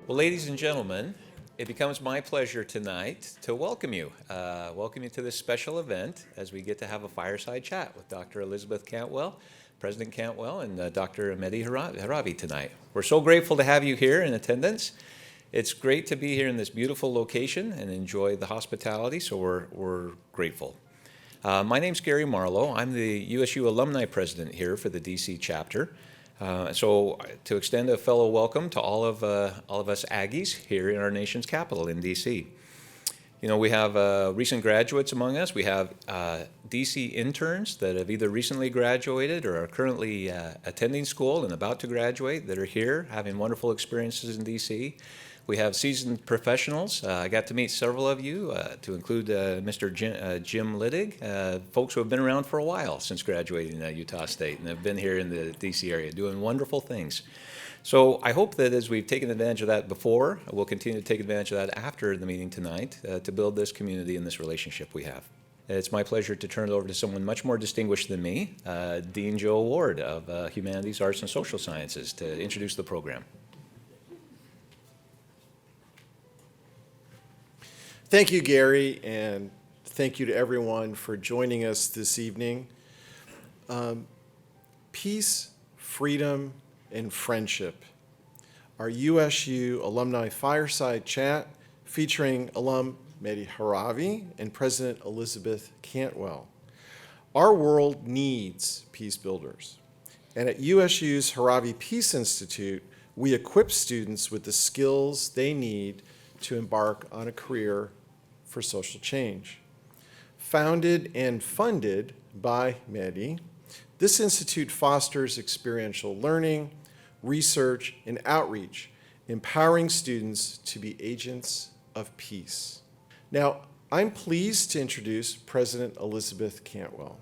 Well, ladies and gentlemen, it becomes my pleasure tonight to welcome you. Welcome you to this special event as we get to have a fireside chat with Dr. Elizabeth Cantwell, President Cantwell, and Dr. Mehdi Heravi tonight. We're so grateful to have you here in attendance. It's great to be here in this beautiful location and enjoy the hospitality, so we're grateful. My name's Gary Marlowe. I'm the USU Alumni President here for the DC chapter. So to extend a fellow welcome to all of us Aggies here in our nation's capital in DC. You know, we have recent graduates among us. We have DC interns that have either recently graduated or are currently attending school and about to graduate that are here having wonderful experiences in DC. We have seasoned professionals. I got to meet several of you, to include Mr. Jim Littig, folks who have been around for a while since graduating at Utah State and have been here in the DC area doing wonderful things. So I hope that as we've taken advantage of that before, we'll continue to take advantage of that after the meeting tonight to build this community and this relationship we have. It's my pleasure to turn it over to someone much more distinguished than me, Dean Joe Ward of Humanities, Arts, and Social Sciences, to introduce the program. Thank you, Gary, and thank you to everyone for joining us this evening. Peace, freedom, and friendship. Our USU Alumni Fireside Chat featuring alum Mehdi Heravi and President Elizabeth Cantwell. Our world needs peace builders. And at USU's Heravi Peace Institute, we equip students with the skills they need to embark on a career for social change. Founded and funded by Mehdi, this institute fosters experiential learning, research, and outreach, empowering students to be agents of peace. Now, I'm pleased to introduce President Elizabeth Cantwell,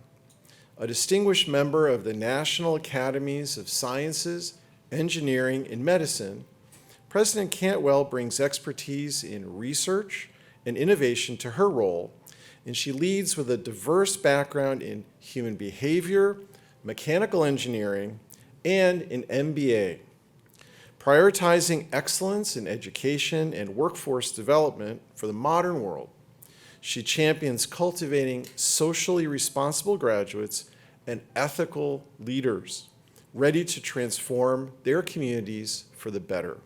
a distinguished member of the National Academies of Sciences, Engineering, and Medicine. President Cantwell brings expertise in research and innovation to her role, and she leads with a diverse background in human behavior, mechanical engineering, and an MBA. Prioritizing excellence in education and workforce development for the modern world, she champions cultivating socially responsible graduates and ethical leaders ready to transform their communities for the better.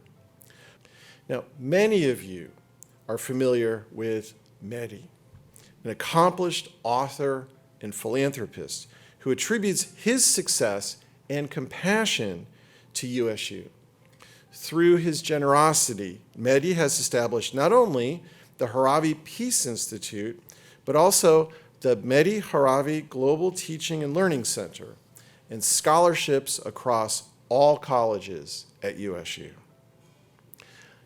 Now, many of you are familiar with Mehdi, an accomplished author and philanthropist who attributes his success and compassion to USU. Through his generosity, Mehdi has established not only the Heravi Peace Institute, but also the Mehdi Heravi Global Teaching and Learning Center and scholarships across all colleges at USU.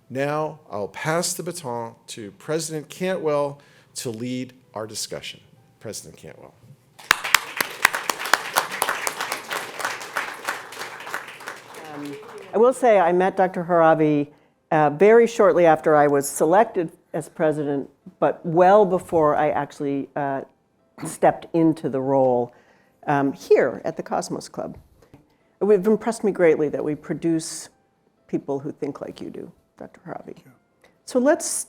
Now, I'll pass the baton to President Cantwell to lead our discussion. President Cantwell. I will say I met Dr. Heravi very shortly after I was selected as president, but well before I actually stepped into the role here at the Cosmos Club. It would have impressed me greatly that we produce people who think like you do, Dr. Heravi. So let's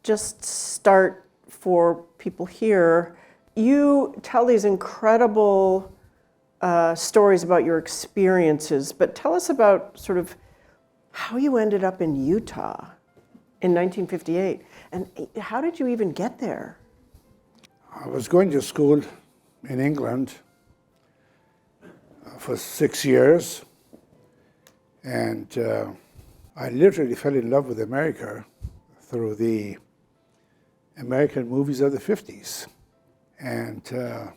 just start for people here. You tell these incredible stories about your experiences, but tell us about sort of how you ended up in Utah in 1958, and how did you even get there? I was going to school in England for 6 years, and I literally fell in love with America through the American movies of the 50s. And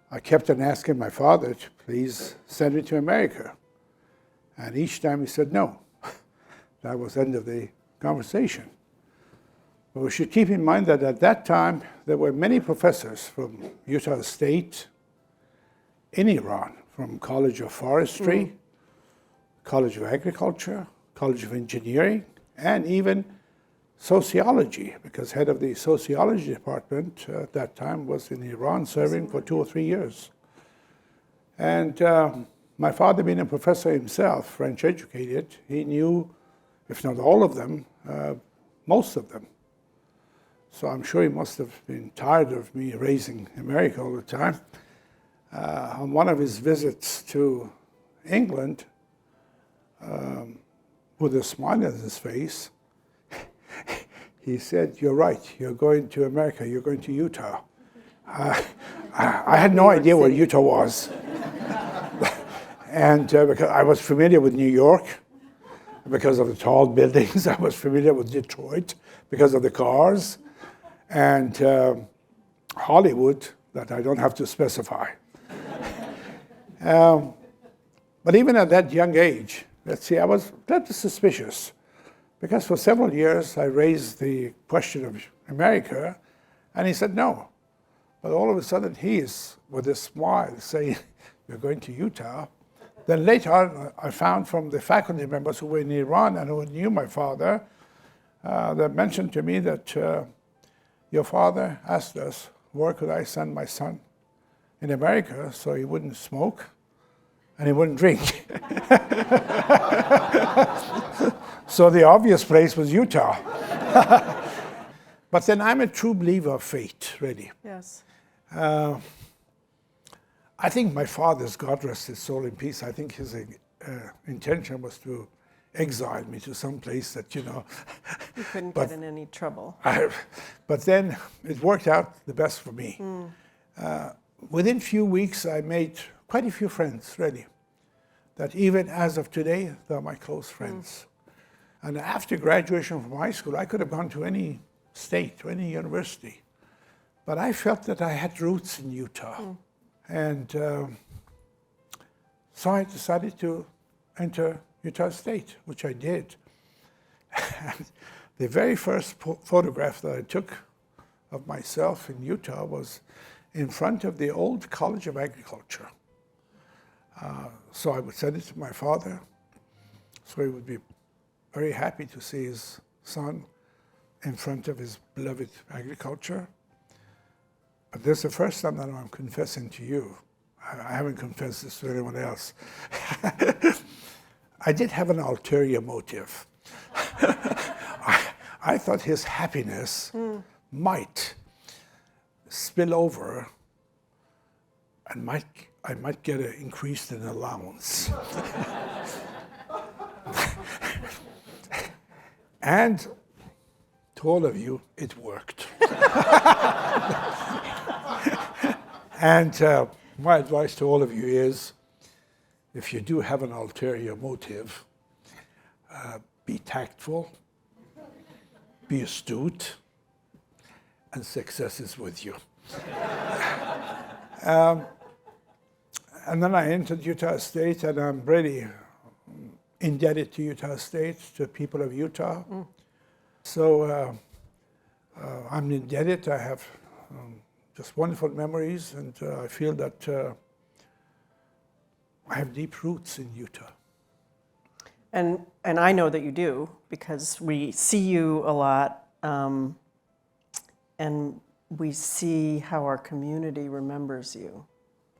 I kept on asking my father to please send me to America. And each time he said no. That was the end of the conversation. But we should keep in mind that at that time, there were many professors from Utah State in Iran, from College of Forestry, College of Agriculture, College of Engineering, and even sociology, because head of the sociology department at that time was in Iran serving for 2 or 3 years. And my father being a professor himself, French educated, he knew if not all of them, most of them. So I'm sure he must have been tired of me raising America all the time. On one of his visits to England, with a smile on his face, he said, "You're right, you're going to America, you're going to Utah." I had no idea where Utah was. And because I was familiar with New York, because of the tall buildings. I was familiar with Detroit because of the cars. And Hollywood, that I don't have to specify. But even at that young age, let's see, I was pretty suspicious. Because for several years, I raised the question of America, and he said no. But all of a sudden, he is, with a smile, saying, "You're going to Utah." Then later on, I found from the faculty members who were in Iran and who knew my father, they mentioned to me that your father asked us, where could I send my son in America so he wouldn't smoke and he wouldn't drink? So the obvious place was Utah. But then I'm a true believer of fate, really. Yes. I think my father's, God rest his soul in peace, I think his intention was to exile me to some place that, You couldn't But- get in any trouble. But then it worked out the best for me. Within few weeks, I made quite a few friends, really, that even as of today, they're my close friends. And after graduation from high school, I could have gone to any state, to any university. But I felt that I had roots in Utah. And so I decided to enter Utah State, which I did. And the very first photograph that I took of myself in Utah was in front of the old College of Agriculture. So I would send it to my father, so he would be very happy to see his son in front of his beloved agriculture. But this is the first time that I'm confessing to you. I haven't confessed this to anyone else. I did have an ulterior motive. I thought his happiness might spill over and I might get an increase in allowance. And to all of you, it worked. And my advice to all of you is, if you do have an ulterior motive, be tactful, be astute, and success is with you. And then I entered Utah State, and I'm really indebted to Utah State, to the people of Utah. So I'm indebted. I have just wonderful memories, and I feel that I have deep roots in Utah. And I know that you do, because we see you a lot, and we see how our community remembers you,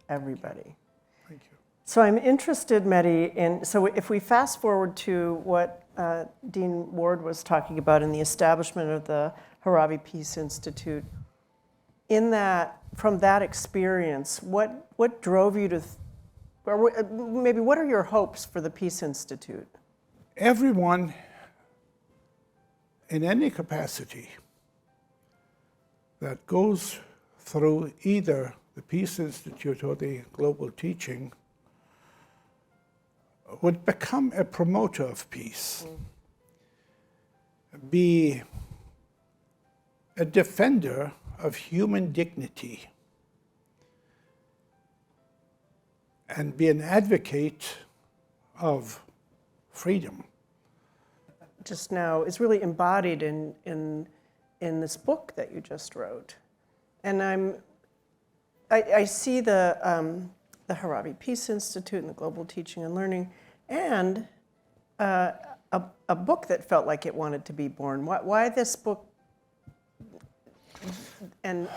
everybody. Thank you. So I'm interested, Mehdi, so if we fast forward to what Dean Ward was talking about in the establishment of the Heravi Peace Institute, from that experience, what drove you to, or maybe what are your hopes for the Peace Institute? Everyone in any capacity that goes through either the Peace Institute or the Global Teaching would become a promoter of peace, be a defender of human dignity, and be an advocate of freedom. Just now is really embodied in this book that you just wrote, and I see the Heravi Peace Institute and the Global Teaching and Learning, and a book that felt like it wanted to be born. Why this book? And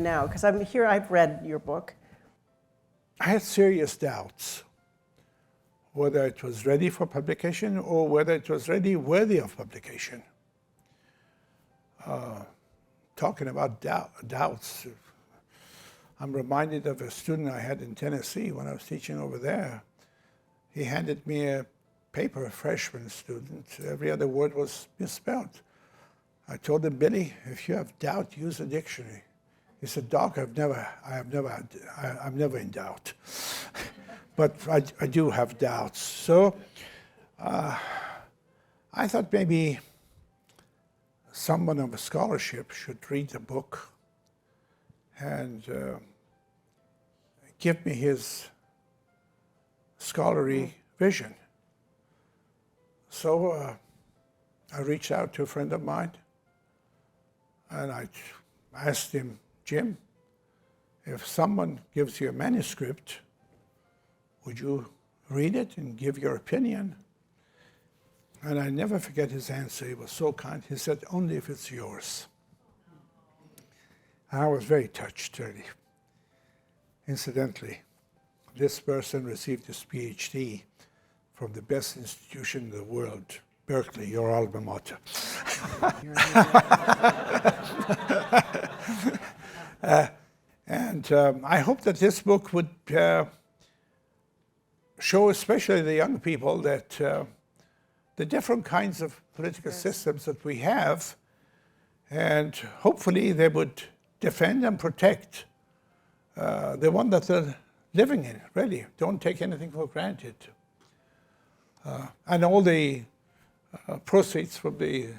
now, because I'm here, I've read your book. I had serious doubts whether it was ready for publication or whether it was really worthy of publication. Talking about doubts, I'm reminded of a student I had in Tennessee when I was teaching over there. He handed me a paper, a freshman student. Every other word was misspelled. I told him, Billy, if you have doubt, use a dictionary. He said, Doc, I'm never in doubt. But I do have doubts. So I thought maybe someone of a scholarship should read the book and give me his scholarly vision. So I reached out to a friend of mine and I asked him, Jim, if someone gives you a manuscript, would you read it and give your opinion? And I never forget his answer. He was so kind. He said, only if it's yours. And I was very touched, really. Incidentally, this person received his PhD from the best institution in the world, Berkeley, your alma mater. And I hope that this book would show, especially the young people, that the different kinds of political systems that we have, and hopefully they would defend and protect the one that they're living in, really. Don't take anything for granted. And all the proceeds from the,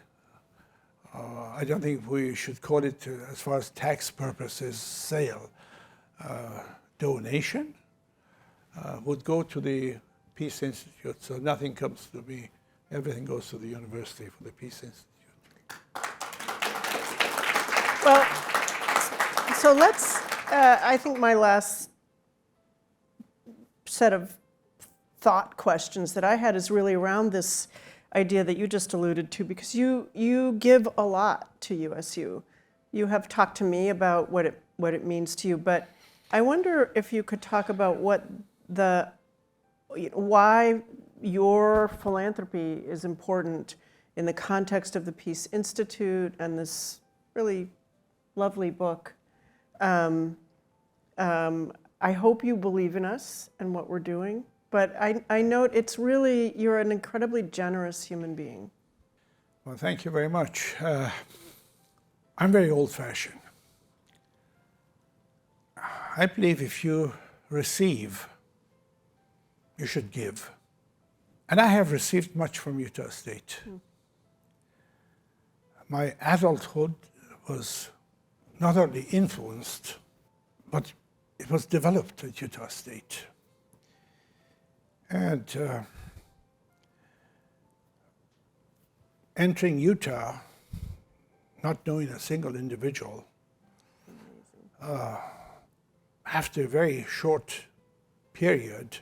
I don't think we should call it, as far as tax purposes, sale, donation, would go to the Peace Institute. So nothing comes to me. Everything goes to the University for the Peace Institute. Well, so let's, I think my last set of thought questions that I had is really around this idea that you just alluded to, because you give a lot to USU. You have talked to me about what it means to you, but I wonder if you could talk about why your philanthropy is important in the context of the Peace Institute and this really lovely book. I hope you believe in us and what we're doing, but I note it's really, you're an incredibly generous human being. Well, thank you very much. I'm very old-fashioned. I believe if you receive, you should give. And I have received much from Utah State. My adulthood was not only influenced, but it was developed at Utah State. And entering Utah, not knowing a single individual, after a very short period,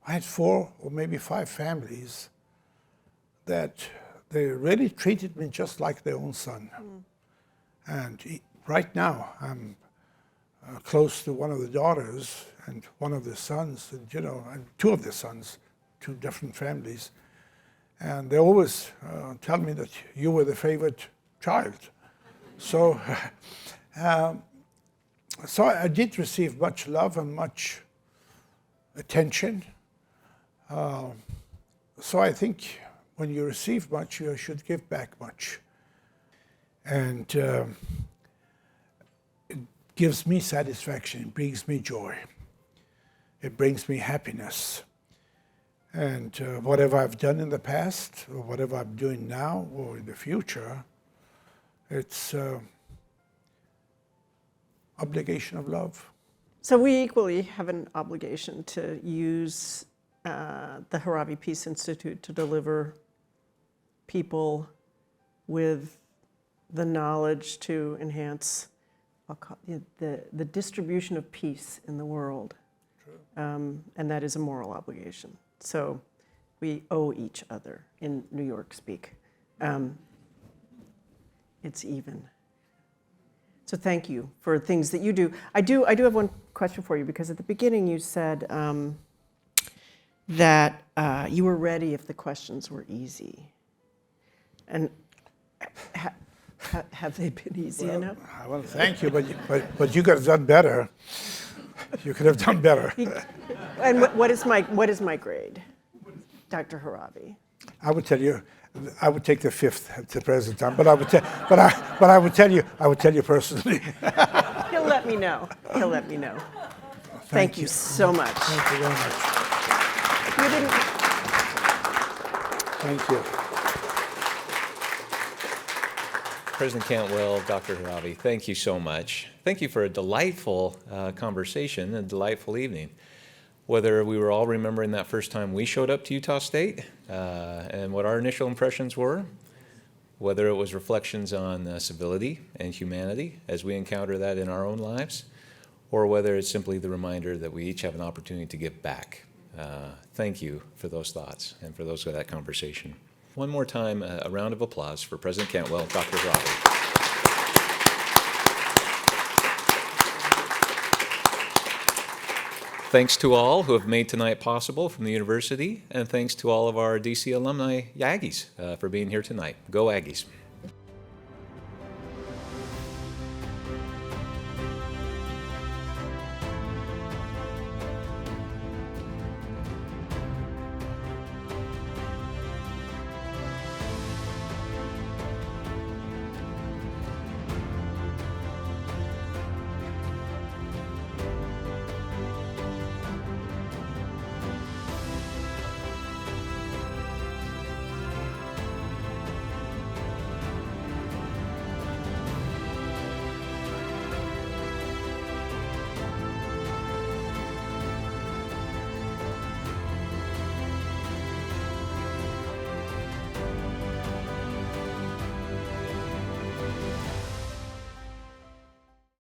I had 4 or maybe 5 families that they really treated me just like their own son. And right now, I'm close to one of the daughters and one of the sons, and and 2 of the sons, 2 different families. And they always tell me that you were the favorite child. So, so I did receive much love and much attention. So I think when you receive much, you should give back much. And it gives me satisfaction, it brings me joy, it brings me happiness. And whatever I've done in the past, or whatever I'm doing now, or in the future, it's obligation of love. So we equally have an obligation to use the Heravi Peace Institute to deliver people with the knowledge to enhance the distribution of peace in the world. And that is a moral obligation. So we owe each other, in New York speak. It's even. So thank you for things that you do. I do have one question for you, because at the beginning you said that you were ready if the questions were easy. And have they been easy enough? I want to thank you, but you could have done better. You could have done better. And what is my grade, Dr. Heravi? I would tell you, I would take the 5th at the present time, but I would tell you personally. He'll let me know. He'll let me know. Thank you so much. Thank you very much. You didn't. Thank you. President Cantwell, Dr. Heravi, thank you so much. Thank you for a delightful conversation, a delightful evening. Whether we were all remembering that first time we showed up to Utah State and what our initial impressions were, whether it was reflections on civility and humanity as we encounter that in our own lives, or whether it's simply the reminder that we each have an opportunity to give back. Thank you for those thoughts and for that conversation. One more time, a round of applause for President Cantwell, Dr. Heravi. Thanks to all who have made tonight possible from the university, and thanks to all of our DC alumni Aggies for being here tonight. Go Aggies.